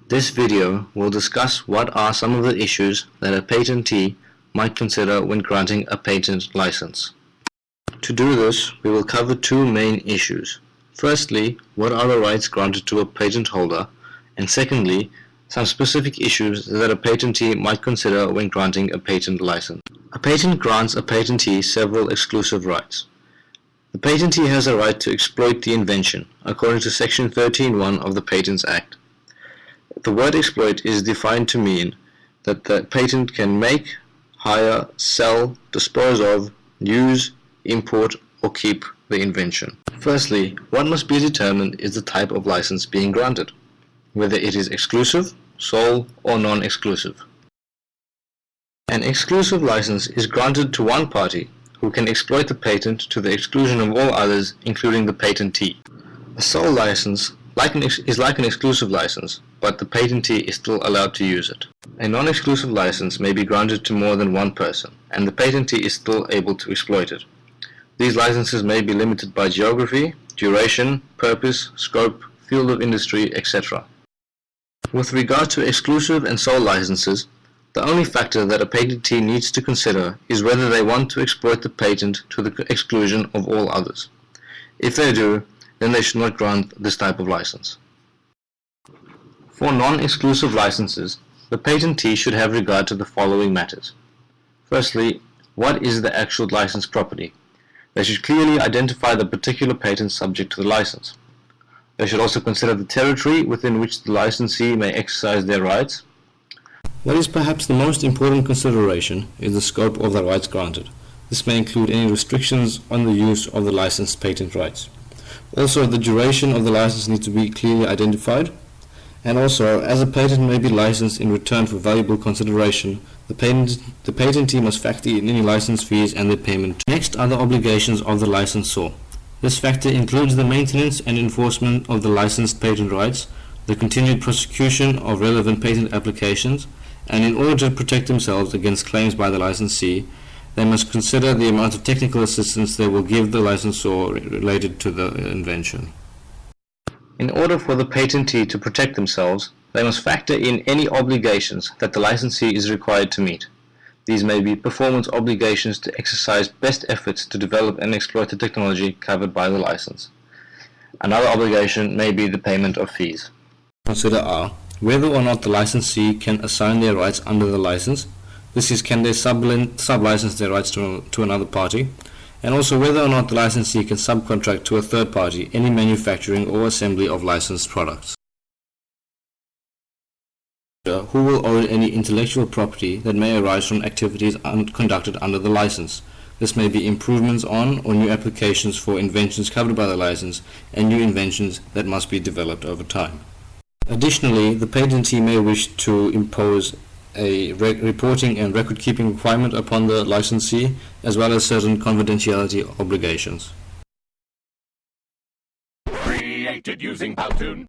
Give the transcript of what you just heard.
This video will discuss what are some of the issues that a patentee might consider when granting a patent license. To do this, we will cover two main issues. Firstly, what are the rights granted to a patent holder, and secondly, some specific issues that a patentee might consider when granting a patent license. A patent grants a patentee several exclusive rights. The patentee has a right to exploit the invention, according to Section 13(1) of the Patents Act. The word exploit is defined to mean that the patent can make, hire, sell, dispose of, use, import, or keep the invention. Firstly, what must be determined is the type of license being granted, whether it is exclusive, sole, or non-exclusive. An exclusive license is granted to one party who can exploit the patent to the exclusion of all others, including the patentee. A sole license is like an exclusive license, but the patentee is still allowed to use it. A non-exclusive license may be granted to more than one person, and the patentee is still able to exploit it. These licenses may be limited by geography, duration, purpose, scope, field of industry, etc. With regard to exclusive and sole licenses, the only factor that a patentee needs to consider is whether they want to exploit the patent to the exclusion of all others. If they do, then they should not grant this type of license. For non-exclusive licenses, the patentee should have regard to the following matters. Firstly, what is the actual licensed property? They should clearly identify the particular patent subject to the license. They should also consider the territory within which the licensee may exercise their rights. What is perhaps the most important consideration is the scope of the rights granted. This may include any restrictions on the use of the licensed patent rights. Also, the duration of the license needs to be clearly identified. And also, as a patent may be licensed in return for valuable consideration, the patentee must factor in any license fees and their payment. Next are the obligations of the licensor. This factor includes the maintenance and enforcement of the licensed patent rights, the continued prosecution of relevant patent applications, and in order to protect themselves against claims by the licensee, they must consider the amount of technical assistance they will give the licensor related to the invention. In order for the patentee to protect themselves, they must factor in any obligations that the licensee is required to meet. These may be performance obligations to exercise best efforts to develop and exploit the technology covered by the license. Another obligation may be the payment of fees. Consider are whether or not the licensee can assign their rights under the license. This is, can they sub-license their rights to another party, and also whether or not the licensee can subcontract to a third party any manufacturing or assembly of licensed products. Who will own any intellectual property that may arise from activities conducted under the license. This may be improvements on or new applications for inventions covered by the license and new inventions that must be developed over time. Additionally, the patentee may wish to impose a reporting and record-keeping requirement upon the licensee, as well as certain confidentiality obligations. Created using Powtoon.